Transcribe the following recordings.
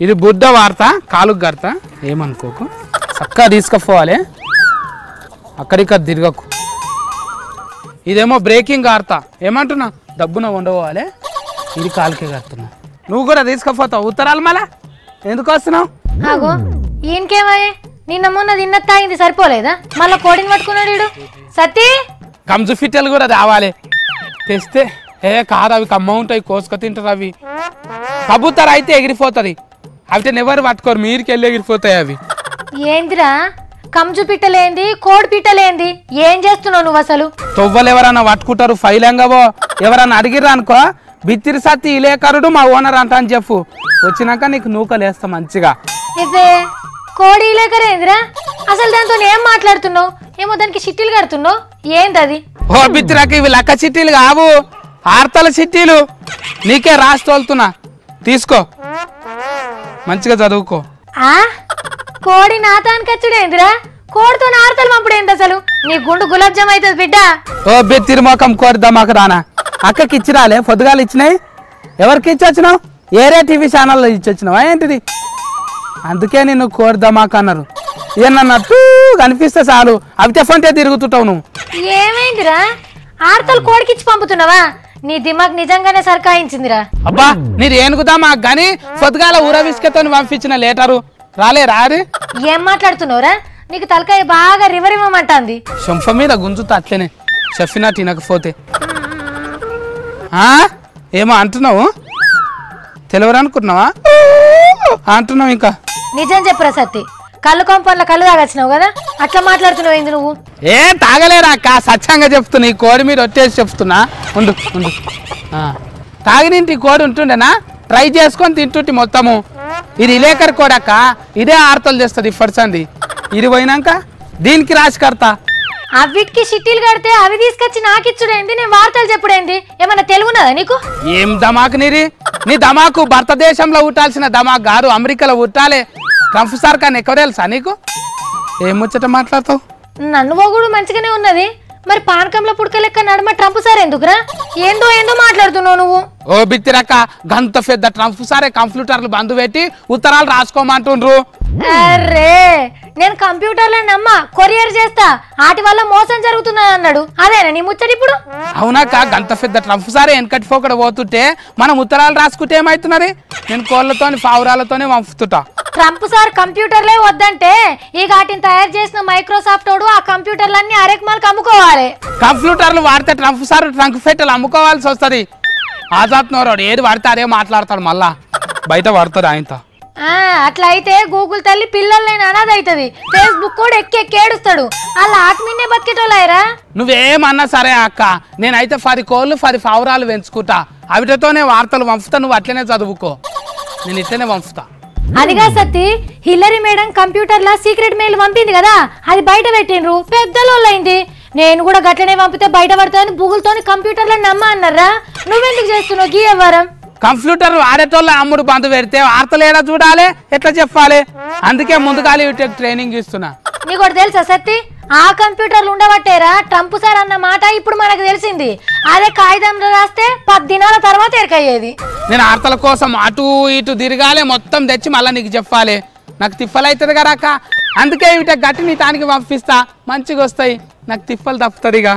ఇది బుద్ధ వార్త కాలుకు గర్త ఏమనుకోకు చక్కగా తీసుకుపోవాలి అక్కడిక్కడ తిరగకు ఇదేమో బ్రేకింగ్ వార్త ఏమంటున్నా డబ్బున ఉండవాలి ఇది కాలుకే కడుతున్నా నువ్వు కూడా తీసుకుపోతావు ఉత్తరాలు మళ్ళా ఎందుకు వస్తున్నావు ఆగో ఈయనకేమయ్యే నిన్న మొన్న తిన్న తాగింది సరిపోలేదా మళ్ళా కోడిని పట్టుకున్నాడు వీడు సతీ కంజు ఫిట్టెలు కూడా రావాలి తెస్తే కాదు అవి కమ్మ ఉంటాయి కోసుక తింటారు అవి కబుతర అయితే ఎగిరిపోతుంది అవితే ఎవరు పట్టుకోరు మీరికి వెళ్ళి ఎగిరిపోతాయి అవి ఏందిరా కంజు పిట్టలేంది కోడి పిట్టలేంది ఏం చేస్తున్నావు నువ్వు అసలు తొవ్వలు ఎవరన్నా పట్టుకుంటారు ఫైలంగవో ఎవరన్నా అడిగిర్రా అనుకో బిత్తిరి సత్తి ఇలేకరుడు మా ఓనర్ అంట అని చెప్పు వచ్చినాక నీకు నూకలు వేస్తా మంచిగా ఇదే కోడి లేకరేందిరా అసలు దాంతో ఏం మాట్లాడుతున్నావు ఏమో దానికి చిట్టీలు కడుతున్నావు ఏందది ఓ బిత్తిరాక ఇవి లక్క చిట్టీలు కావు ఆర్తల చిట్టీలు నీకే రాసి తోలుతున్నా తీసుకో మంచిగా చదువుకో ఆ కోడి నాతానికచ్చుడేందిరా కోడితో నార్తలు పంపుడేంది అసలు నీ గుండు గులాబ్జామ్ అవుతుంది బిడ్డ ఓ బెత్తిరి మొఖం కోరిద్దామాక రానా అక్కకి ఇచ్చిరాలే పొద్దుగాలు ఇచ్చినాయి ఎవరికి ఇచ్చొచ్చినావు ఏరే టీవీ ఛానల్లో ఇచ్చొచ్చినావా ఏంటిది అందుకే నిన్ను కోరిద్దామాక అన్నారు ఏమన్నట్టు కనిపిస్తే చాలు అవి తెఫంటే తిరుగుతుంటావు నువ్వు ఏమైందిరా ఆర్తలు కోడికిచ్చి పంపుతున్నావా నీ దిమాగ్ నిజంగానే సర్కాయించిందిరా అబ్బా మీరు ఏనుగుదామా గాని పొద్దుగాల ఊరవిసుకతో పంపించిన లేటరు రాలే రారి ఏం మాట్లాడుతున్నావురా నీకు తలకాయ బాగా రివరివ్వమంటాంది శంఫ మీద గుంజుతా అట్లనే చెప్పినా తినకపోతే ఏమో అంటున్నావు తెలియరనుకున్నావా అంటున్నావు ఇంకా నిజం చెప్పురా సత్తి కళ్ళు కొంపన్ల కళ్ళు తాగచ్చినావు కదా అట్లా మాట్లాడుతున్నావు ఏంది నువ్వు ఏం తాగలేరా అక్క సత్యంగా చెప్తున్నా ఈ కోడి మీద వచ్చేసి చెప్తున్నా ఉండు ఉండు తాగినింటి కోడి ఉంటుండేనా ట్రై చేసుకొని తింటుంటే మొత్తము ఇది ఇలేకర్ కోడి అక్క ఇదే ఆర్తలు చేస్తుంది ఇప్పటిసంది ఇది పోయినాక దీనికి రాసి కడతా అవిటికి షిట్టీలు కడితే అవి తీసుకొచ్చి నాకిచ్చుడేంది నేను వార్తలు చెప్పుడేంది ఏమన్నా తెలుగున్నదా నీకు ఏం దమాకు నీది నీ దమాకు భారతదేశంలో ఉట్టాల్సిన దమాకు గారు అమెరికాలో ఉట్టాలే ట్రంప్ సార్ కానీ ఎక్కువ తెలుసా నీకు ఏం ముచ్చట మాట్లాడతావు నన్ను పోగుడు మంచిగానే ఉన్నది మరి పానకంలో పుడక లెక్క నడమ ట్రంప్ సార్ ఎందుకురా ఏందో ఏందో మాట్లాడుతున్నావు నువ్వు ఓ బిత్తిరక్క గంత పెద్ద ట్రంప్ సారే కంప్యూటర్లు బంద్ పెట్టి ఉత్తరాలు రాసుకోమంటుండ్రు అరే నేను కంప్యూటర్లో నమ్మ కొరియర్ చేస్తా వాటి వల్ల మోసం జరుగుతున్నది అన్నాడు అదేనా నీ ముచ్చట ఇప్పుడు అవునాక గంత పెద్ద ట్రంప్ సారే వెనకటిపోకడ పోతుంటే మనం ఉత్తరాలు రాసుకుంటే ఏమవుతున్నది నేను కోళ్ళతోని పావురాలతోనే పంపుతుంటా ట్రంప్ సార్ కంప్యూటర్లే వద్దంటే ఈ వాటిని తయారు చేసిన మైక్రోసాఫ్ట్ వాడు ఆ కంప్యూటర్లన్నీ అరెక్మాలకు అమ్ముకోవాలి కంప్యూటర్లు వాడితే ట్రంప్ సార్ ట్రంక్ ఫెట్టలు అమ్ముకోవాల్సి వస్తుంది ఆజాద్ నోరాడు ఏది వాడితే అదే మాట్లాడతాడు మళ్ళా బయట పడతాడు ఆయనతో అట్లా అయితే గూగుల్ తల్లి పిల్లల్ని అనాథ అవుతుంది ఫేస్బుక్ కూడా ఎక్కేడుస్తాడు అలా ఆటమిన్నే బతికేటోళ్ళాయరా నువ్వేమన్నా సరే అక్క నేనైతే 10 కోళ్ళు 10 పావురాలు పెంచుకుంటా అవిటతోనే వార్తలు పంపుతా నువ్వు అట్లనే చదువుకో నేను ఇట్లనే పంపుతా అదిగా సత్తి హిల్లరీ మేడం కంప్యూటర్ లా సీక్రెట్ మెయిల్ పంపింది కదా అది బయట పెట్టిండ్రు పెద్దలోళ్ళైంది నేను కూడా గట్లనే పంపితే బయట పడతాను గూగుల్తోని కంప్యూటర్లో నమ్మ అన్నారా నువ్వెందుకు చేస్తున్నావు గీ వ్యవహారం కంప్యూటర్ ఆడేటోళ్ళ అమ్ముడు బంధు పెడితే వార్తలు ఏడా చూడాలి ఎట్లా చెప్పాలి అందుకే ముందుగాలి ట్రైనింగ్ ఇస్తున్నా నీకు తెలుసా సత్తి ఆ కంప్యూటర్లు ఉండబట్టేరా ట్రంప్ సార్ అన్న మాట ఇప్పుడు మనకు తెలిసింది అదే కాగితంలో రాస్తే 10 దినాల తర్వాత ఎరకయ్యేది నేను వార్తల కోసం అటు ఇటు తిరగాలి మొత్తం తెచ్చి మళ్ళీ నీకు చెప్పాలి నాకు తిప్పలు అవుతుంది కదా అక్క అందుకే ఇట గట్టి నీ తానికి పంపిస్తా మంచిగా వస్తాయి నాకు తిప్పలు తప్పుతుంది ఇక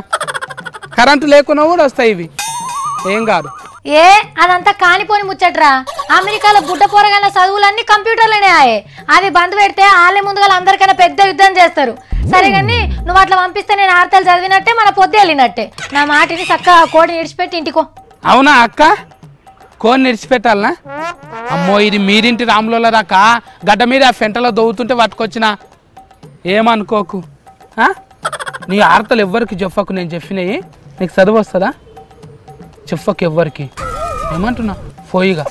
కరెంటు లేకున్నా కూడా వస్తాయి ఇవి ఏం కాదు అదంతా కానిపోని ముచ్చట్రా అమెరికాలో బుడ్డ పోరగాల చదువులన్నీ కంప్యూటర్లోనే ఆయే అది బంద్ పెడితే వాళ్ళే ముందుగా అందరికైనా పెద్ద యుద్ధం చేస్తారు సరే కానీ నువ్వు అట్లా పంపిస్తే నేను ఆర్తలు చదివినట్టే మన పొద్దు వెళ్ళినట్టే నా మాటిని చక్కగా కోడిని విడిచిపెట్టి ఇంటికో అవునా అక్క కోడిని విడిచిపెట్టాలనా అమ్మో ఇది మీరింటి రాముల దాకా గడ్డ మీద ఫెంటలో దొవుతుంటే పట్టుకొచ్చిన ఏమనుకోకు నీ ఆర్తలు ఎవ్వరికి చెప్పకు నేను చెప్పినవి నీకు చదువు వస్తుందా చెప్పకు ఎవ్వరికి ఏమంటున్నా పోయిగా